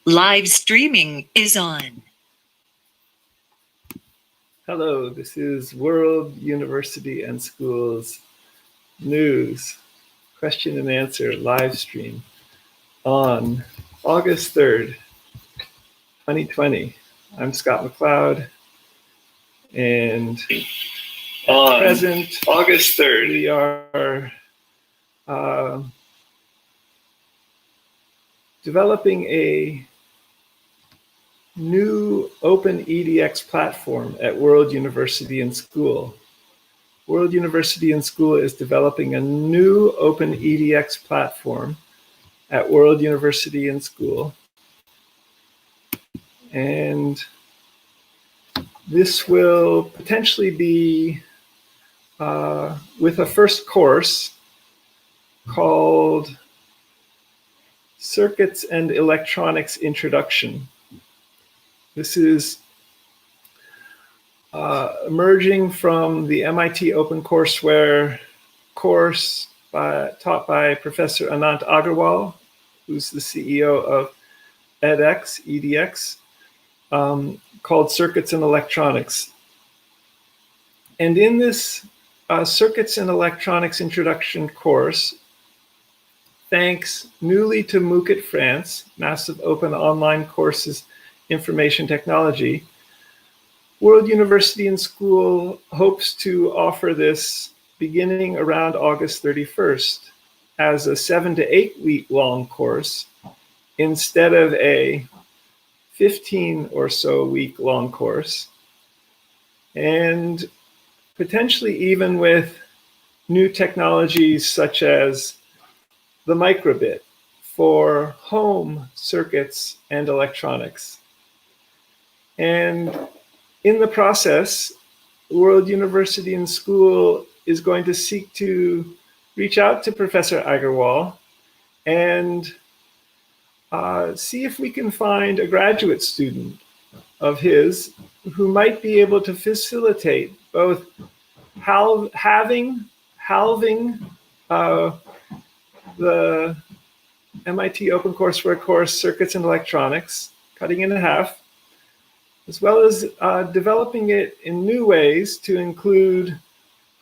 Live streaming is on. Hello, this is World University and Schools News question and answer live stream on August 3rd, 2020. I'm Scott McLeod, and On present August 3rd, we are developing a new open edX platform at World University and School. World University and School is developing a new open edX platform at World University and School. And this will potentially be with a first course called Circuits and Electronics Introduction. This is emerging from the MIT OpenCourseware course taught by Professor Anant Agarwal, who's the CEO of edX, called Circuits and Electronics. And in this Circuits and Electronics Introduction course, thanks newly to MOOCit France, Massive Open Online Courses Information Technology, World University and School hopes to offer this beginning around August 31st as a 7 to 8 week long course instead of a 15 or so week long course, and potentially even with new technologies such as the microbit for home circuits and electronics. And in the process, World University and School is going to seek to reach out to Professor Agarwal and see if we can find a graduate student of his who might be able to facilitate both halving the MIT OpenCourseware course Circuits and Electronics, cutting it in half, as well as developing it in new ways to include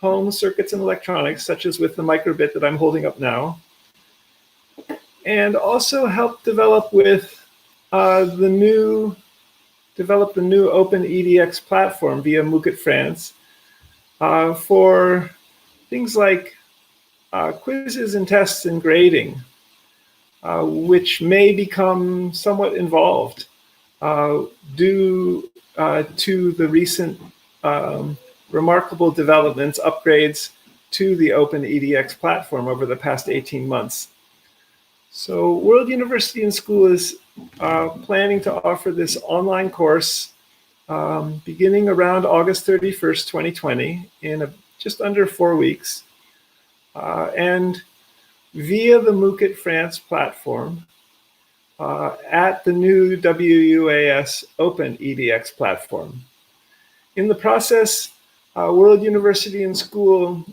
home circuits and electronics, such as with the microbit that I'm holding up now, and also help develop with the new open edX platform via MOOCit France for things like quizzes and tests and grading, which may become somewhat involved due to the recent remarkable developments, upgrades to the open edX platform over the past 18 months. So World University and School is planning to offer this online course beginning around August 31st, 2020, in just under 4 weeks, and via the MOOCit France platform at the new WUaS Open edX platform. In the process, World University and School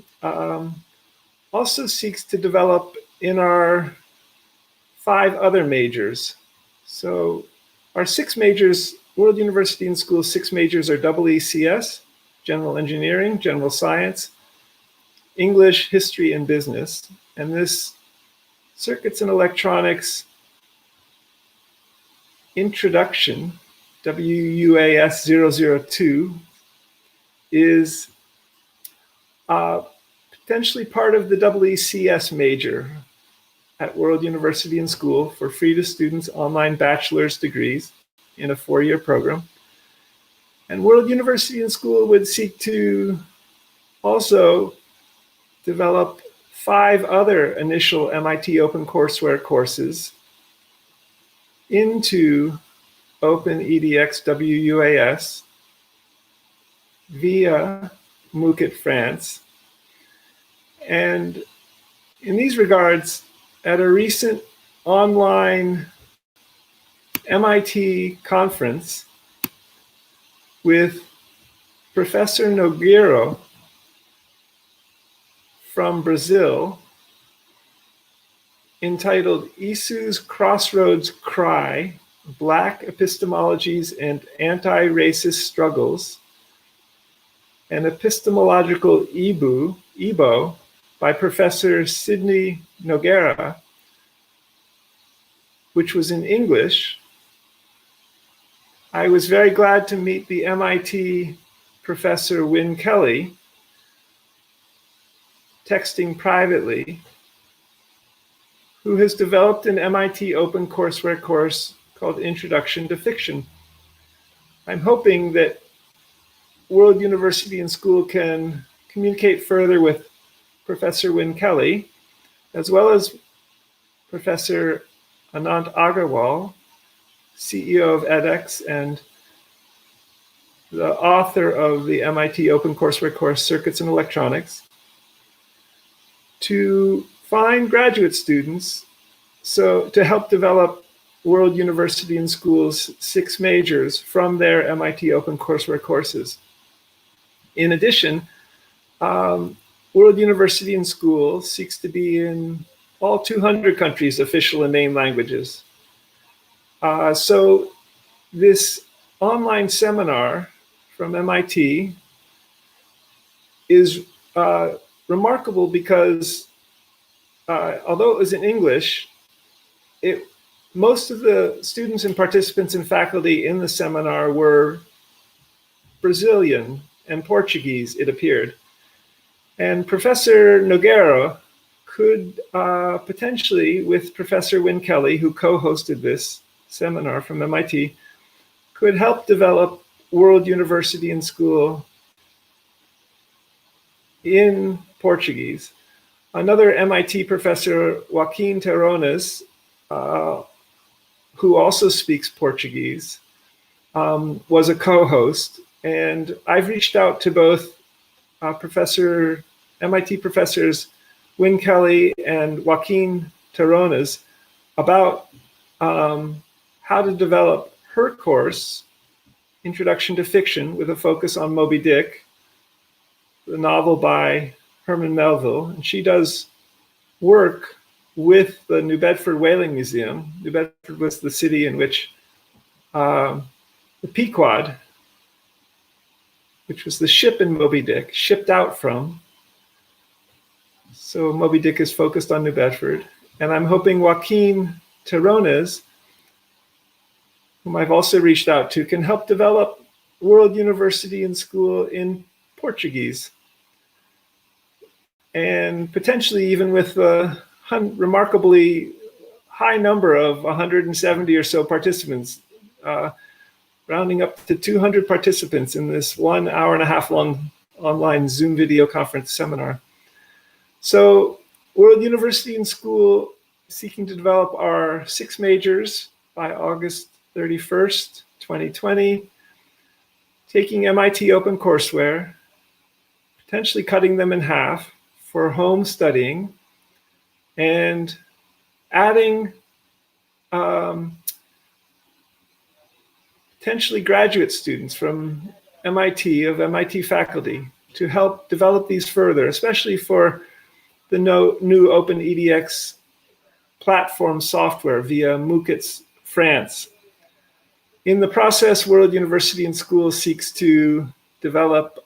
also seeks to develop in our 5 other majors. So our 6 majors, World University and School's 6 majors are WECS, General Engineering, General Science, English, History, and Business. And this Circuits and Electronics Introduction, WUaS 002, is potentially part of the WECS major at World University and School for free to students online bachelor's degrees in a 4-year program. And World University and School would seek to also develop 5 other initial MIT OpenCourseware courses into Open edX WUaS via MOOCit France. And in these regards, at a recent online MIT conference with Professor Nogueira from Brazil, entitled Isu's Crossroads Cry, Black Epistemologies and Anti-Racist Struggles, an epistemological EBO by Professor Sidney Noguera, which was in English. I was very glad to meet the MIT Professor Wynne Kelly, texting privately, who has developed an MIT OpenCourseWare course called Introduction to Fiction. I'm hoping that World University and School can communicate further with Professor Wynne Kelly, as well as Professor Anant Agarwal, CEO of edX and the author of the MIT OpenCourseWare course Circuits and Electronics, to find graduate students to help develop World University and School's 6 majors from their MIT OpenCourseWare courses. In addition, World University and School seeks to be in all 200 countries' official and main languages. So this online seminar from MIT is remarkable because although it was in English, most of the students and participants and faculty in the seminar were Brazilian and Portuguese, it appeared. And Professor Noguera could potentially, with Professor Wynne Kelly, who co-hosted this seminar from MIT, could help develop World University and School in Portuguese. Another MIT professor, Joaquim Terrones, who also speaks Portuguese, was a co-host. And I've reached out to both MIT professors Wynne Kelly and Joaquim Terrones about how to develop her course, Introduction to Fiction, with a focus on Moby Dick, the novel by Herman Melville. And she does work with the New Bedford Whaling Museum. New Bedford was the city in which the Pequod, which was the ship in Moby Dick, shipped out from. So Moby Dick is focused on New Bedford. And I'm hoping Joaquim Terrones, whom I've also reached out to, can help develop World University and School in Portuguese. And potentially even with a remarkably high number of 170 or so participants, rounding up to 200 participants in this 1 hour-and-a-half long online Zoom video conference seminar. So World University and School seeking to develop our 6 majors by August 31st, 2020, taking MIT OpenCourseWare, potentially cutting them in half for home studying, and adding potentially graduate students from MIT, of MIT faculty, to help develop these further, especially for the new Open edX platform software via MOOCit France. In the process, World University and School seeks to develop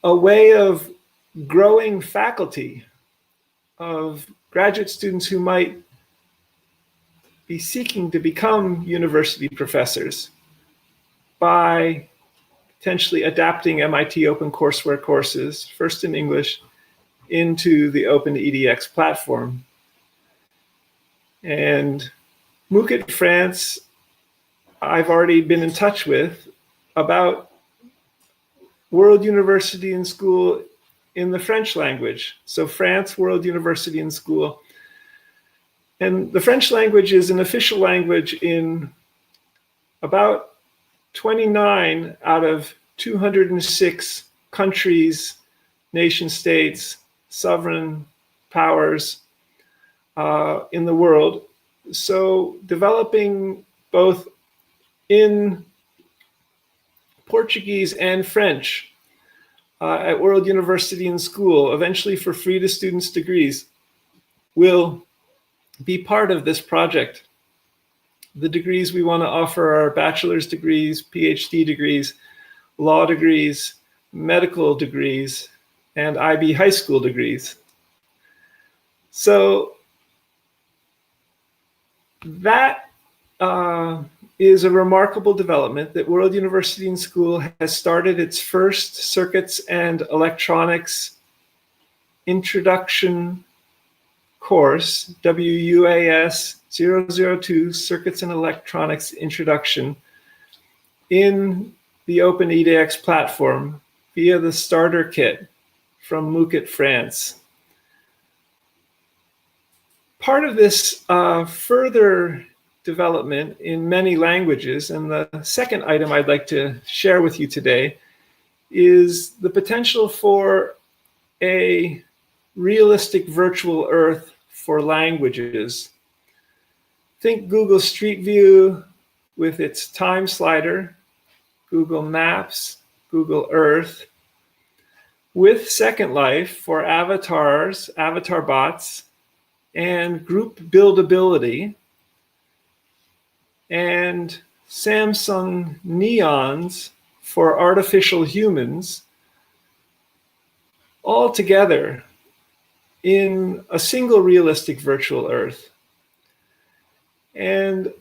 a way of growing faculty of graduate students who might be seeking to become university professors by potentially adapting MIT OpenCourseWare courses, first in English, into the Open edX platform. And MOOCit France, I've already been in touch with about World University and School in the French language. So France World University and School. And the French language is an official language in about 29 out of 206 countries, nation states, sovereign powers in the world. So developing both in Portuguese and French at World University and School, eventually for free to students degrees, will be part of this project The degrees we want to offer are bachelor's degrees, PhD degrees, law degrees, medical degrees, and IB high school degrees. So that is a remarkable development that World University and School has started its first Circuits and Electronics Introduction course, WUaS 002, Circuits and Electronics Introduction, in the Open edX platform via the starter kit from MOOCit France. Part of this further development in many languages, and the second item I'd like to share with you today, is the potential for a realistic virtual Earth for languages. Think Google Street View with its time slider, Google Maps, Google Earth, with Second Life for avatars, avatar bots, and group buildability, and Samsung Neons for artificial humans, all together in a single realistic virtual Earth. And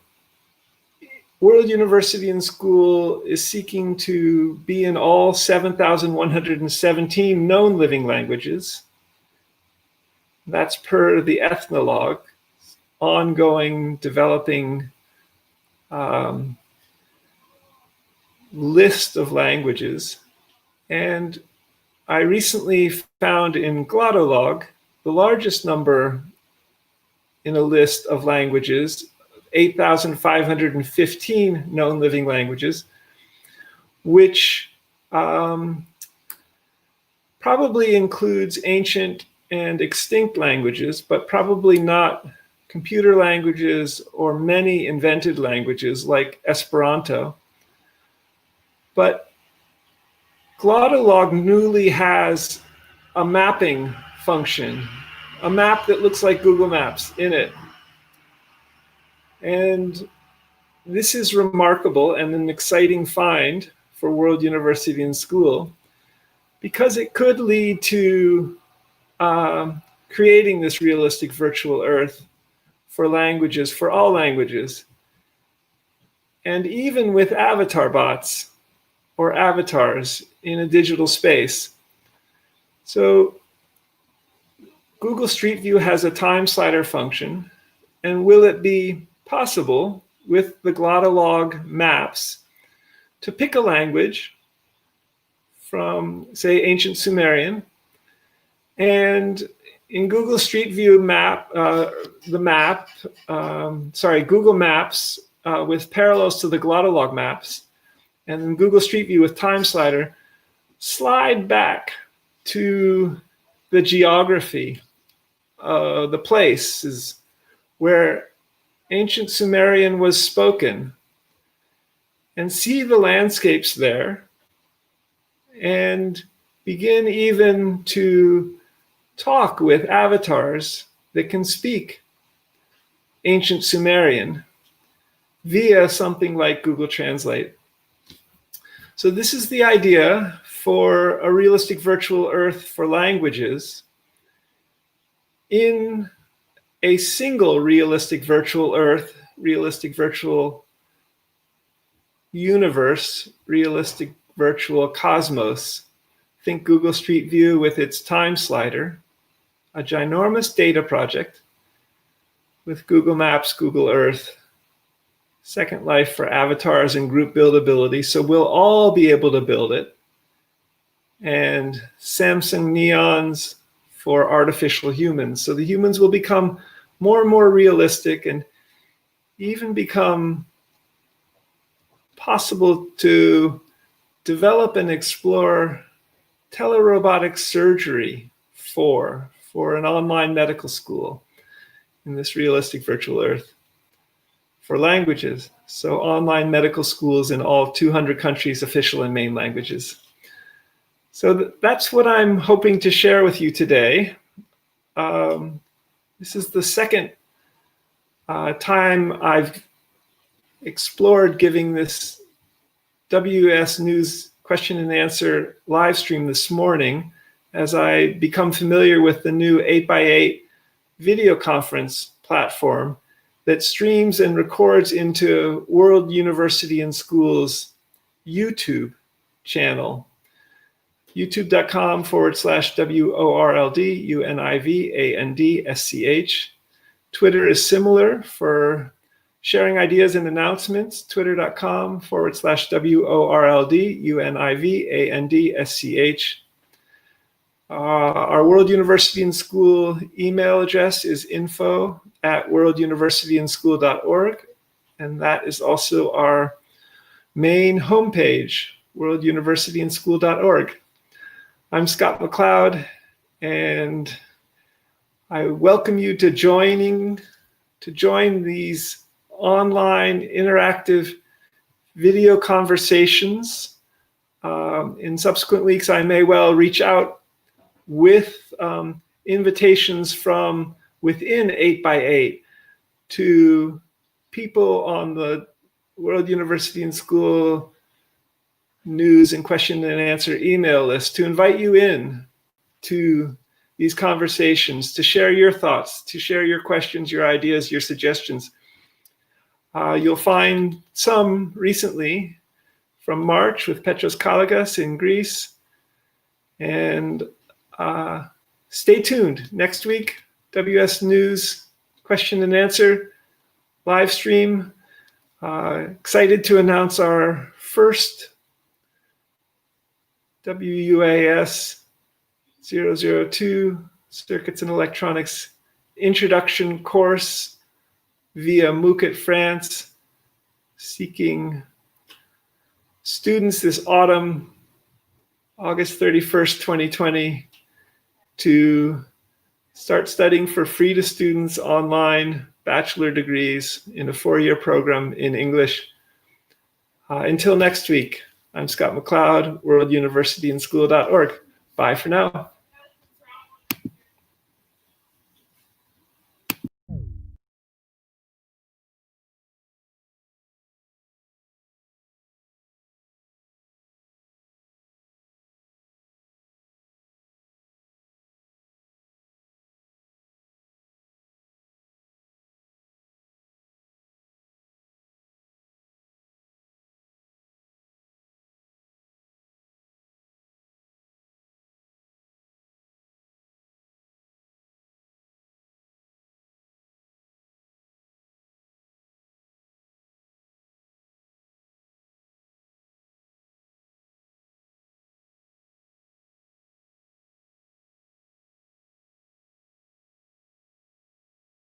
World University and School is seeking to be in all 7,117 known living languages. That's per the Ethnologue, ongoing developing list of languages. And I recently found in Glottolog the largest number in a list of languages, 8,515 known living languages, which probably includes ancient and extinct languages, but probably not computer languages or many invented languages like Esperanto. But Glottolog newly has a mapping function, a map that looks like Google Maps in it. And this is remarkable and an exciting find for World University and School, because it could lead to creating this realistic virtual Earth for languages, for all languages. And even with avatar bots or avatars in a digital space. So Google Street View has a time slider function, and will it be possible with the Glottolog Maps to pick a language from, say, ancient Sumerian, and in Google Street View map, Google Maps with parallels to the Glottolog Maps, and then Google Street View with time slider, slide back to the geography, the places where ancient Sumerian was spoken, and see the landscapes there, and begin even to talk with avatars that can speak ancient Sumerian via something like Google Translate. So this is the idea for a realistic virtual Earth for languages in a single realistic virtual Earth, realistic virtual universe, realistic virtual cosmos. Think Google Street View with its time slider, a ginormous data project with Google Maps, Google Earth, Second Life for avatars and group buildability. So we'll all be able to build it. And Samsung Neons for artificial humans. So the humans will become more and more realistic, and even become possible to develop and explore telerobotic surgery for an online medical school in this realistic virtual Earth for languages. So online medical schools in all 200 countries, official and main languages. So that's what I'm hoping to share with you today. This is the second time I've explored giving this WUaS News question and answer live stream this morning as I become familiar with the new 8x8 video conference platform that streams and records into World University and School's YouTube channel. youtube.com/WORLD, Twitter is similar for sharing ideas and announcements, twitter.com/WORLD, Our World University and School email address is info@worlduniversityandschool.org, and that is also our main homepage, worlduniversityandschool.org. I'm Scott McLeod, and I welcome you to join these online interactive video conversations. In subsequent weeks, I may well reach out with invitations from within 8x8 to people on the World University and School News and question and answer email list to invite you in to these conversations, to share your thoughts, to share your questions, your ideas, your suggestions. You'll find some recently from March with Petros Kalagas in Greece. And stay tuned. Next week, WS News question and answer live stream. Excited to announce our first WUaS 002 Circuits and Electronics introduction course via MOOCit France, seeking students this autumn, August 31st, 2020, to start studying for free to students online bachelor degrees in a 4-year program in English. Until next week, I'm Scott McLeod, worlduniversityandschool.org. Bye for now.